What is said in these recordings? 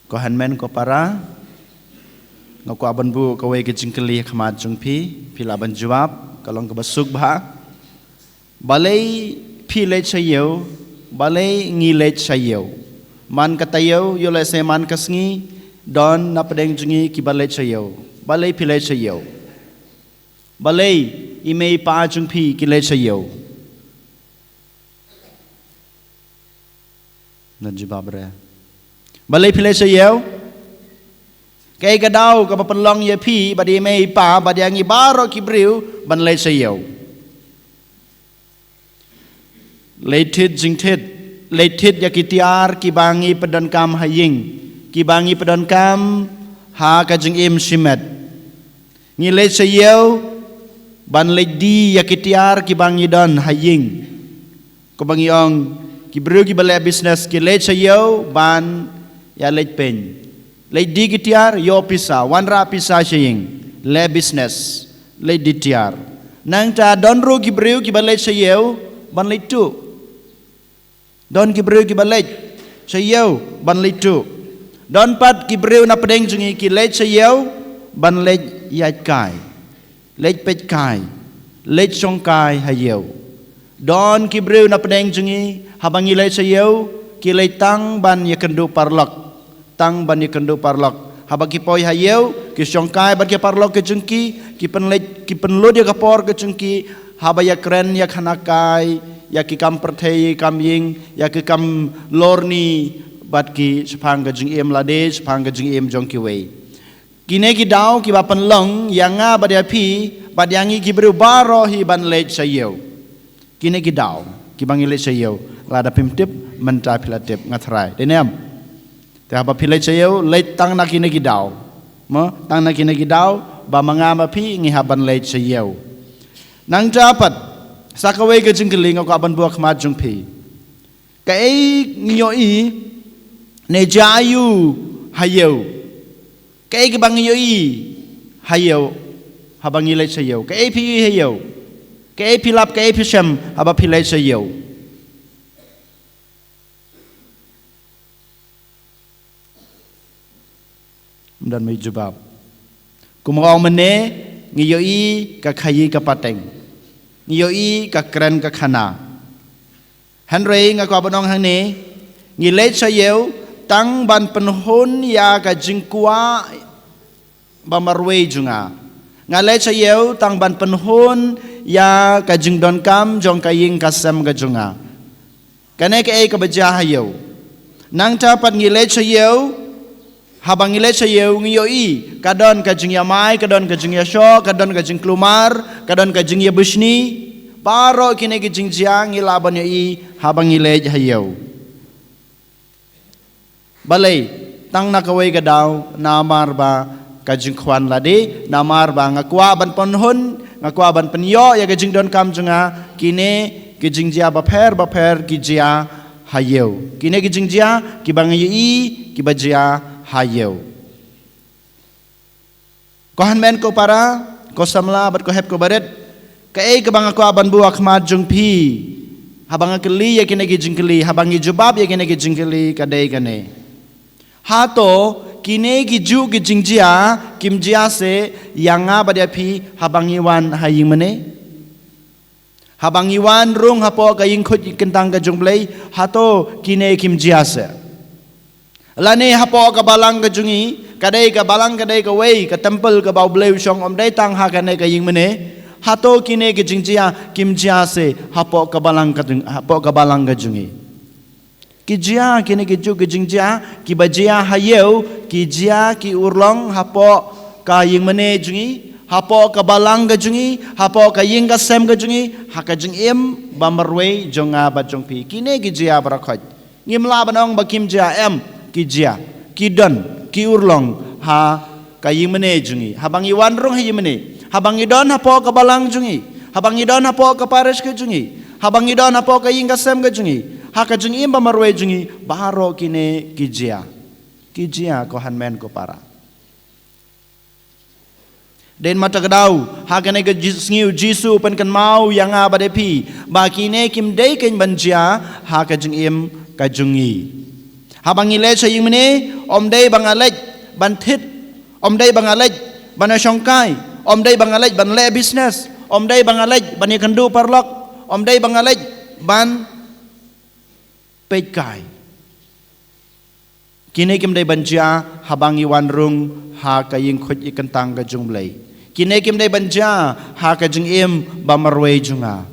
ko hanmen ko para ngako aban bu ko we ke jingkeli khmat jungpi pilaban jawab kalong ke basuk bha balai phi le chayo balai ngi le chayo man katayo yo le se man kasngi don na pedeng jungi ki balai chayo balai phi le chayo balai imei pa jungpi ki le chayo na jawab re balai phi le chayo cái đau cái bắp long ye phi bà đi mày pa bà đi ăn baro kibriu ban lệ sayo lệ thịt jing thịt lệ thịt ya kitiar kibangi padan kam haying kibangi padan kam ha ka jing im simet ngi lệ sayo ban lệ di ya kitiar kibangi don haying ko bangi ong kibriu ki bale business ki lệ sayo ban ya lệ pen lay di gitiar yo pisa wanra pisa saying le business lay ditiar nang ta don ro gibreu ki balai sayo ban lay tu don gibreu ki balai sayo ban lay tu don pat gibreu na pedeng jungi ki lay sayo ban lay yai kai lay pet kai lay chong kai hayo don gibreu na pedeng jungi habangi lay sayo ki lay tang ban yakendu parlak tang ban ikendu parlok habaki poi hayeu ki songkai ban ki parlok ke jengki ki penlo dia kapor ke jengki habaya kren ya khanakai ya ki kam perthei kam ying ya ki kam lorni bat ki sepang ke jeng em lade sepang ke jeng em jong ki wei kine ki dau ki bapan long yanga badia pi badyangi ki bru baro hi ban le sayeu kine ki dau ki bangi le sayeu lada pimtip menta pilatip ngathrai denemแต่พอพิเลเชียวเลยตั้งนักกินกิดาวมั้งตั้งนักกินกิดาวบามางามาพี่งิฮาบันเลยเชียวนังจ้าปัดสักเวกจึงกลิงเอากับบันบัวขมาจงพีกะไอ้งิโยอีเนจายูฮายยวกะไอ้กบังงิโยอีฮายยวฮาบังงิเลยเชียวกะไอ้พี่ฮายยวกะไอ้พี่ลับกะไอ้พี่เชมฮาบพิเลเชียวdan mai jawab kumrong mene ngiyoi ka khayi ka pateng ngiyoi ka kren ka khana hanrei nga ko banong hang ne ngile chayeu tang ban penhun ya ka jingkwa bamarwe junga ngale chayeu tang ban penhun ya ka jingdon kam jong ka ying ka sam ka junga kane ka e ka baja hayeu nang ta pat ngile chayeu habang ile sayo ngiyoi kadon kajing yamai kadon kajing yasho kadon kajing klumar kadon kajing yabusni paro kine kajing jiang ilaban yoi habang ile hayo balai tang nakawai kadaw namar ba kajing kwan lade namar ba ngakwa ban ponhun ngakwa ban penyo ya kajing don kam junga kine kajing jia baper kijia hayo kine kajing jia kibang yoi kibajia hayeu ko hanmen ko para ko samla bat ko hep ko baret ka e ka bang ko aban buak ma jung phi habang keli ya kine gi jingkeli habang gi jubab ya kine gi jingkeli ka dei kane ha to kine gi ju gi jingjia kimjia se yanga badia phi habang iwan haying mane habang iwan rung hapo ka ying khut kentang ka jungblei ha to kine kimjia se lani hapo ka balang ka jungi kadai ka balang kadai ka wei ka temple ka bau bleu shong om dai tang ha ka ne ka ying mene hato kine ke jingjia kimjia se hapo ka balang ka jungi kijia kine ke ju ke jingjia ki bajia hayeu ki jia ki urlong hapo ka ying mene jungi hapo ka balang ka jungi hapo ka ying ka sem ka jungi ha ka jing em bamarwe jonga ba jongpi kine ki jia barakhot ngimla banong ba kimjia em kijia kidon ki urlong ha kayi mene jungi habang iwan rong hayi mene habang idon hapo ka balang jungi habang idon hapo ka pares ke jungi habang idon hapo ka ying kasem ke jungi ha ka jungi imba marwe jungi baro kine kijia ko hanmen ko para den mata kadau ha kane ke ngiu jisu pen kan mau yang abade pi ba kine kim dei ken banjia ha ka jung im ka jungi habang ile sa yung mini om day bang alej ban thit om day bang alej ban syongkai om day bang alej ban le business om day bang alej ban ikandu parlok om day bang alej ban pej kai kini kim day banja habang iwan rung ha kaying khut ikan tang ka jung blai kini kim day banja ha ka jung im ba marwe junga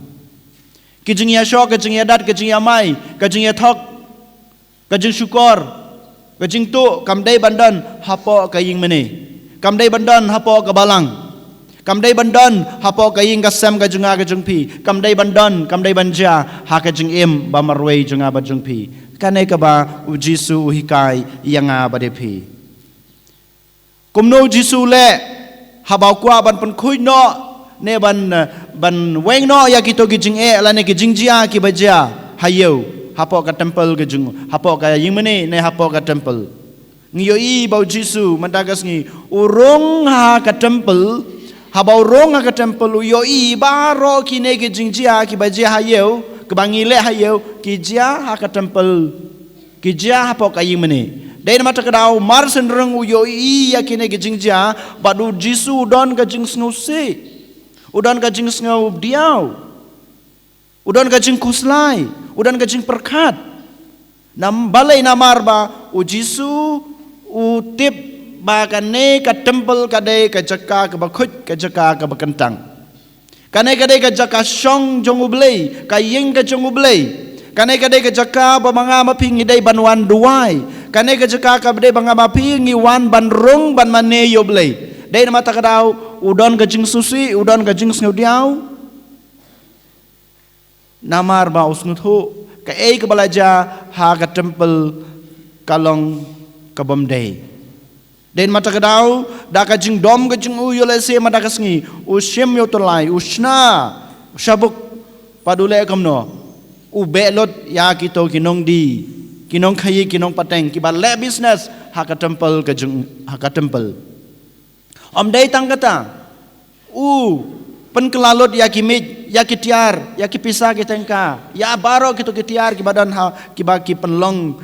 ki jung ya shok ka jung ya dat ka jung ya mai ka jung ya thok ka jung syukur ka jung tu kam day bandan hapo kaying meni kam day bandan hapo ka balang kam day bandan hapo kaying ka sam ka junga ka jung pi kam day bandan kam day banja ha ka jung im ba marwe junga ba jung pi kanai ka ba u Jisu hikai yanga ba de pi kumno Jisu le habau kwa ban pen khui no ne ban weng no ya kito ki jing e la ne ki jing jia ki baja hayo hapo ka temple ke jung hapo ka ying mene ne hapo ka temple ngiyo i bau Jisu mandagas ngi urung ha ka temple habau rong ha ka temple yo i baro ki ne ki jing jia ki baja hayo ke bangi le hayo ki jia ha ka temple ki jia hapo ka ying mene dai mata kadau mar senreng uyo i yakine ke jingja badu Jisu udon ka jing snusi udon ka jing snau diau udon ka jing kuslai udon ka jing perkat nam balai namar ba u Jisu u tip ba kane ka temple ka dai ka jaka ka bakhut ka jaka ka bakentang kane ka dai ka jaka shong jong ublei ka yeng ka jong ublei kane ka dai ka jaka ba mga maping dai banwan duai kane ka jaka ka dai banga maping wan ban rong ban mane yo blei dai na mata kadau udon ka jing susi udon ka jing snau diau namar ba usnut ho ka ei ka balaja ha ka temple kalong ka bomdei den mata kadau da ka jing dom ka jing u yo le se mata ka sngi u shem yo tolai usna shabuk padule kamno u belot ya kito kinong di kinong khayi kinong pateng ki ba le business ha ka temple ka jung ha ka temple om dai tang kata u pen kelalot ya kimit ya kitiar ya kipisa kitengka ya baro kito kitiar ki badan ha ki ba ki penlong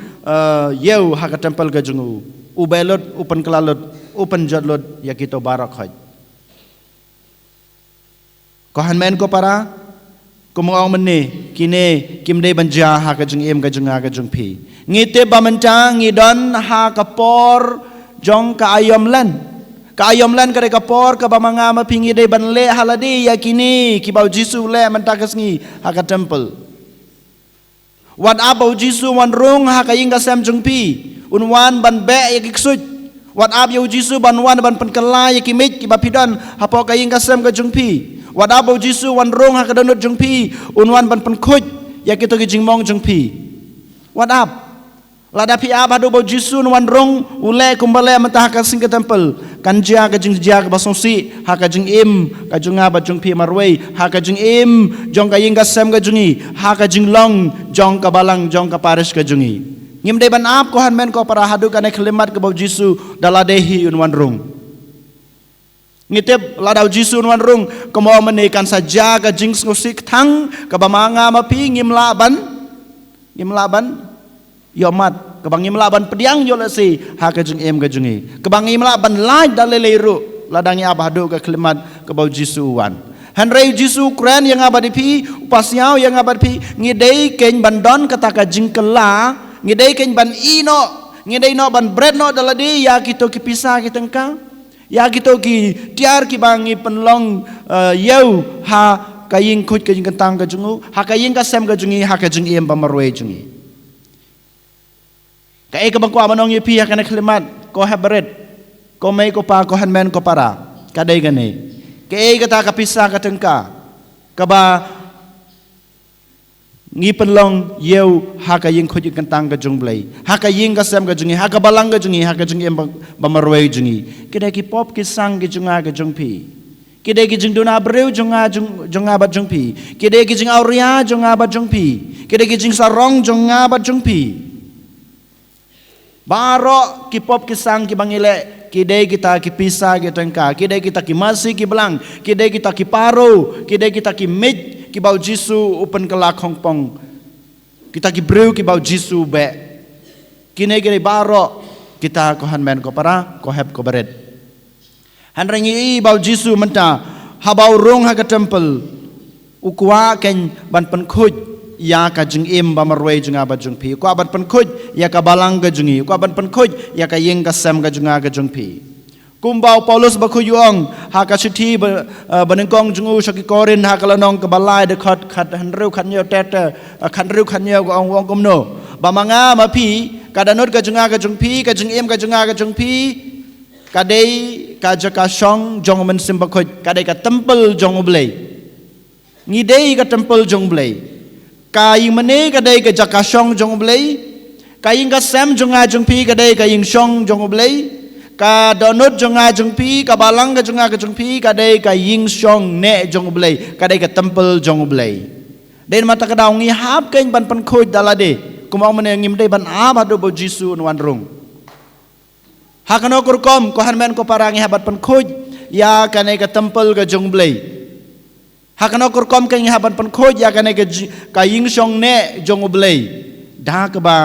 yeu ha ka temple ka jung u belot u pen kelalot u pen jotlot ya kito barak haj ko han men ko para kumong meni kine kim dei banja ha ka jung em ka jung a ka jung pi ngite ba manta ngidon ha ka por jong ka ayom lan ka de ka por ka ba manga ma pingi dei ban le haladi ya kini ki bau Jisu le manta ka sngi ha ka temple wan abau Jisu wan rong ha ka ying ka sam jung pi unwan ban be ya kiksut wan ab yo Jisu ban wan ban pen kala ya kimit ki ba pidon ha po ka ying ka sam ka jung pi wadabo Jisu wan rong ha kadonot jung pi unwan ban pen khut ya kito ki jingmong jung pi wadab lada pi ab hado bo Jisu wan rong ule kumbale mata ka sing ka temple kanja ka jing jia ka basong si ha ka jing im ka junga ba jung pi marwei ha ka jing im jong ka ying ka sem ka jungi ha ka jing long jong ka balang jong ka paris ka jungi ngim de ban ab ko han men ko para hadu ka ne klimat ka bo Jisu daladehi unwan rong ngitip ladau Jisu wan rung kemo menekan saja ka jing ngusik thang ka bamanga mapi ngim laban yomat ka bang ngim laban pediang yo lesi ha ka jing em ka jungi ka bang ngim laban lai daleleru ladangi abadu ka klimat ka bau Jisu wan hanrei Jisu kren yang abadi pi upasiao yang abadi pi ngidei ken bandon kata ka jing kela ngidei ken ban ino ngidei no ban bread no daladi ya kito kipisa kitengka ya gitu ki tiar ki bangi penlong yau ha kaying khut kaying kentang ka jungu ha kaying ka sem ka jungi ha ka jungi em pamarwe jungi ka e ka bangko amanong yepi ha kana klimat ko habret ko mai ko pa ko hanmen ko para kadai gane ke e ka ta ka pisa ka tengka ka ba ngi penlong yeu ha ka ying khut kentang ka jung blai ha ka ying ka sem ka jungi ha ka balang ka jungi ha ka jungi em bamarwe jungi kidai ki pop ki sang ki junga ka jung pi kidai ki jung duna breu junga ba jung pi kidai ki jing auria junga ba jung pi kidai ki jing sarong junga ba jung pi baro ki pop ki sang ki bangile kidai kita ki pisa ki tengka kidai kita ki masi ki belang kidai kita ki paro kidai kita ki mit ki bau Jisu upen kelak hongpong kita ki breu ki bau Jisu be kini kini baro kita ko hanmen ko para ko heb ko beret han rangi bau Jisu menta habau rong ha ka temple ukwa ken ban pen khuj ya ka jing im ba marwei junga ba jung pi ko ban pen khuj ya ka balang ga jungi ko ban pen khuj ya ka yeng ka sam ga junga ga jung pi kumbau Paulus ba khuyong ha ka sithi banengkong jungu saki korin ha kala nong ka balai de khat han reu khan yo tet khan reu khan yo ong ong komno ba manga ma pi ka danot ga junga ga jung pi ka jing im ga junga ga jung pi ka dei ka jaka song jong men sim ba khoj ka dei ka temple jong blei ngi dei ka temple jong blei ka ing mane ka dei ka jaka song jong blei ka ing ka sam junga jung pi ka dei ka ing song jong blei ka donut jonga jong pi ka balang ka jonga jong pi ka dei ka ying song ne jong blei ka dei ka temple jong blei den mata ka daw ngi hap ken ban pan khoj dalade kumang mane ngim dei ban ab hadu bo Jisu wan rung hakano kurkom ko hanmen ko parangi habat pan khoj ya ka ne ka temple ka jong blei hakano kurkom ken habat pan khoj ya ka ne ka ying song ne jong blei da ka ba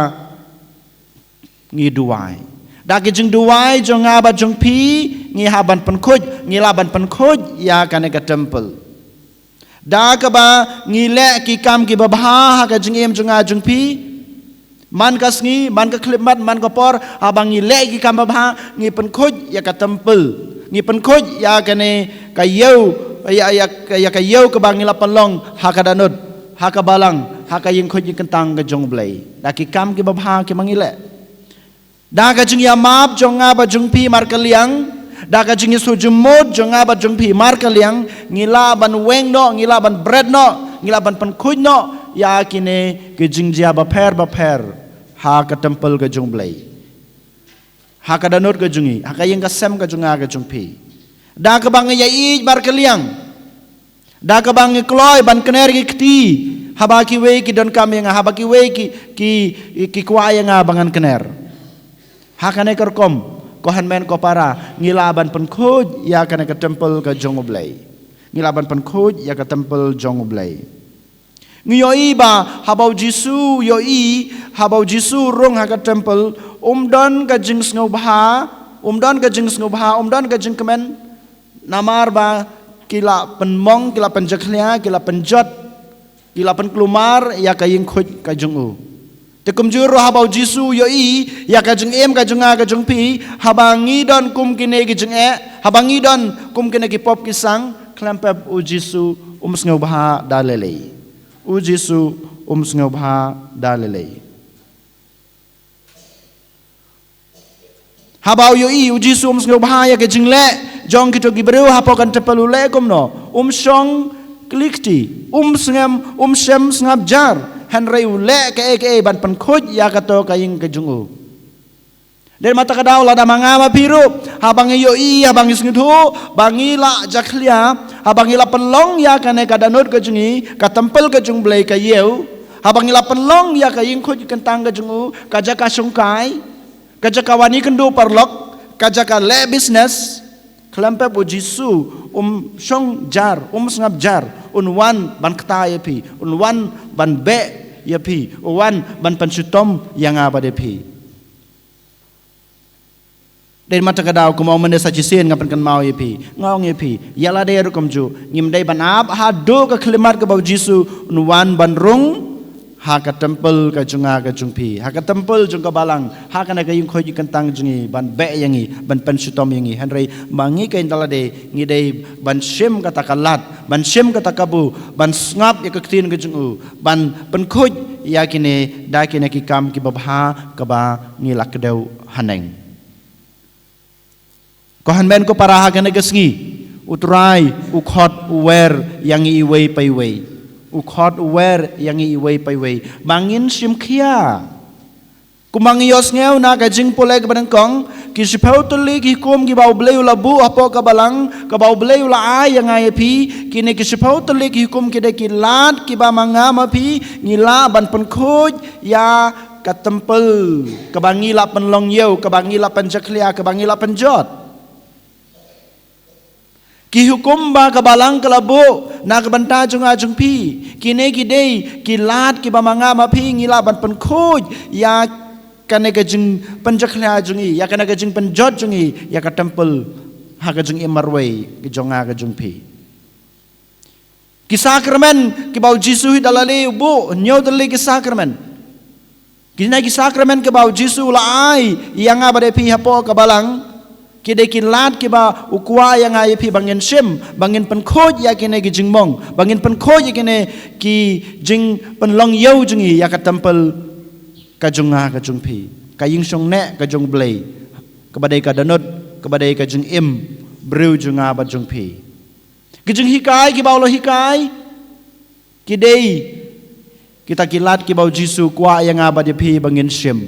ngi duai da ke jeng duai jong abat jong pi ngi haban pen khoj ngi laban pen khoj ya kane ka temple da ka ba ngi le ki kam ki babha ha ka jeng em jong a jong pi man ka sngi man ka klimat man ka por abang ngi le ki kam babha ngi pen khoj ya ka temple ngi pen khoj ya kane ka yeu ya ka yeu ka bang ngi lapan long ha ka danut ha ka balang ha ka yeng khoj yeng kentang ka jong blei da ki kam ki babha ki mangi le da ka jing ya map jonga ba jung pi mar kaliang da ka jing su jumot jonga ba jung pi mar kaliang ngila ban weng no ngila ban bread no ngila ban pan khuj no ya kine ke jing ja ba pher ha ka temple ka jung blei ha ka danot ka jungi ha ka yeng ka sem ka junga ka jung pi da ka bang ya i mar kaliang da ka bang kloi ban kner ki kti habaki we ki don kam yang habaki we ki kwa yang bangan kner hakane kerkom ko hanmen ko para ngilaban pen khoj ya kane ka temple ka jong blei ngilaban pen khoj ya ka temple jong blei ngiyoi ba habau Jisu yoi habau Jisu rong ha ka temple don ka jing sngo bha don ka jing sngo bha don ka jing kemen namar ba kila pen mong kila pen jakhlia kila pen jot kila pen klumar ya ka ying khoj ka jong u te kumjuro habau Jisu yoi ya ka jeng em ka junga ka jung pi habangi don kum kine ki jeng habangi don kum kine ki pop ki sang klampep u Jisu sngo bha dalele u Jisu sngo bha dalele habau yoi u Jisu sngo bha ya ka jeng le jong ki to gibreu hapo kan tepelu le kumno song klikti shem ngap jar Henry ule ke ban pen khoj ya kato kaying ke jungu den mata ka daw la da manga ma piru habang yo i habang sngitu bangi la jakhlia habang la penlong ya kane ka danut ke jungi ka tempel ke jung blei ka yeu habang la penlong ya kaying khoj kentang ke jungu ka jaka sungkai ka jaka wani kendu parlok ka jaka le business kelampe bu Jisu song jar snap jar wan ban kta ya pi wan ban be ya pi wan ban pansutom yang apa de pi den mata kadaw ko mau mende sa jisen ngapan kan mau ya pi ngong ya pi yala de rukom ju ngim dai ban ap ha do ka klimat ka bau Jisu wan ban rung ha ka temple ka junga ka jungpi ha ka temple jung ka balang ha kana ka yung khoj kentang jungi ban be yangi ban pansutom yangi hanrei mangi ka indalade ngi dei ban shem ka takalat ban shem ka takabu ban ngap ya ka ktin ka jungu ban pen khoj ya kine da kine ki kam ki babha ka ba ngi lakdew haneng ko hanben ko para ha kana gasngi utrai ukhot uwer yangi iwei pai wei ukhot wer yang iwei pai wei bangin sim khia kumang yos ngeu na ka jing pole ka banangkong ki sipau tuli ki kum ki bau bleu la bu apo ka balang ka bau bleu la ai yang ai pi kini ki sipau tuli ki kum ki de ki lat ki ba manga ma pi ngila ban pen khoj ya ka tempel ka bangi la pen long yeu ka bangi la pen jakhlia ka bangi la pen jot ki hukum ba kabalang kalabu na kabanta junga jungpi kine ki dei ki lat ki bamanga ma phi ngila ban pen khoj ya kan ka jing penjakla jungi ya kan ka jing penjot jungi ya ka temple ha ka jing imarway ki jonga ka jung pi ki sakramen ki bau Jisu dalale bu nyo dalale ki sakramen ki na ki sakramen ki bau Jisu la ai yang abade pi hapo ka balang ki de ki lat ki ba ukwa yang ai pi bangin sim bangin pen khoj ya ki ne ki jing mong bangin pen khoj ki ne ki jing pen long yau jungi ya ka temple ka junga ka jung pi ka ying song ne ka jung blei ka badai ka danot ka badai ka jung im breu junga ba jung pi ki jung hikai ki bau lo hikai ki dei kita kilat ki bau Jisu kwa yang abade pi bangin sim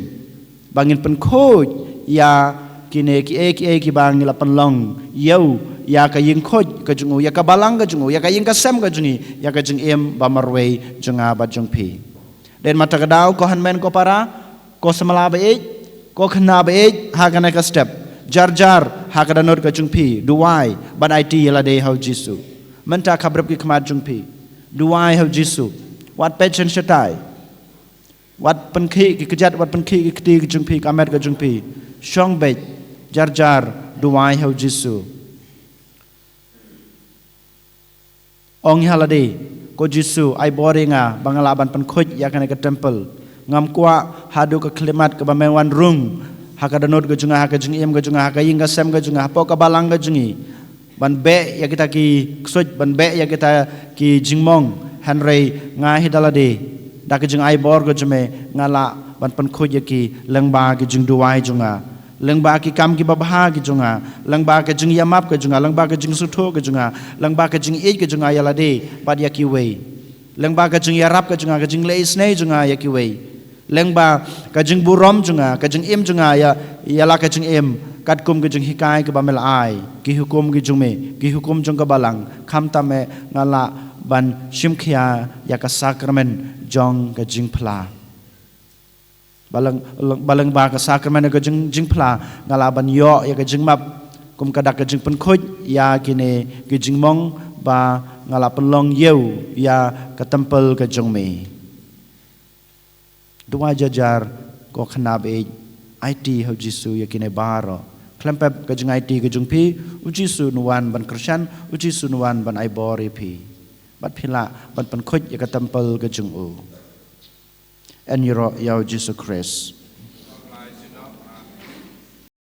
bangin pen khoj ya kine ki bang la panlong yau ya ka ying khoj ka jungu ya ka balang ka jungu ya ka ying ka sem ka jungi ya ka jung em ba marwei junga ba jung pi den mata ka daw ko hanmen ko para ko semala ba e ko khna ba e ha kana ka step jar ha ka danot ka jung pi duai ban it la de how Jisu menta khabrab ki khmat jung pi duai how Jisu wat pension shatai wat penkhi ki kejat wat penkhi ki kti ki jung pi kamet ka jung pi shong be jar duai how Jisu ong halade ko Jisu ai boringa bangalaban pen khoj ya kana ka temple ngam kwa hadu ka klimat ka bamewan rung ha ka danot ka junga ha ka jing em ka junga ha ka ying ka sem ka junga po ka balang ka jungi ban be ya kita ki ksoj ban be ya kita ki jingmong hanrei nga hidalade da ka jing ai bor ka jume ngala ban pen khoj ya ki lengba ki jing duai junga lengba ki kam ki babha ki junga lengba ka jing yamap ka junga lengba ka jing sutho ka junga lengba ka jing ej ka junga yalade pad ya ki wei lengba ka jing yarap ka junga ka jing le snei junga ya ki wei lengba ka jing burom junga ka jing em junga ya yala ka jing em kat kum ka jing hikai ka bamel ai ki hukum ki jume ki hukum jung ka balang kham tame ngala ban shimkhia ya ka sakramen jong ka jing phla balang ba ka sakramen ka jing phla ngala ban yo ya ka jing map kum ka dak ka jing pen khoj ya kine ki jing mong ba ngala penlong yeu ya ka temple ka jong me dua jajar ko khna be it how Jisu ya kine baro klempep ka jing it ka jung pi u Jisu nuwan ban Christian u Jisu nuwan ban ai bori pi bat phila ban pen khoj ya ka temple ka jung u en yoro ya Jesus Christ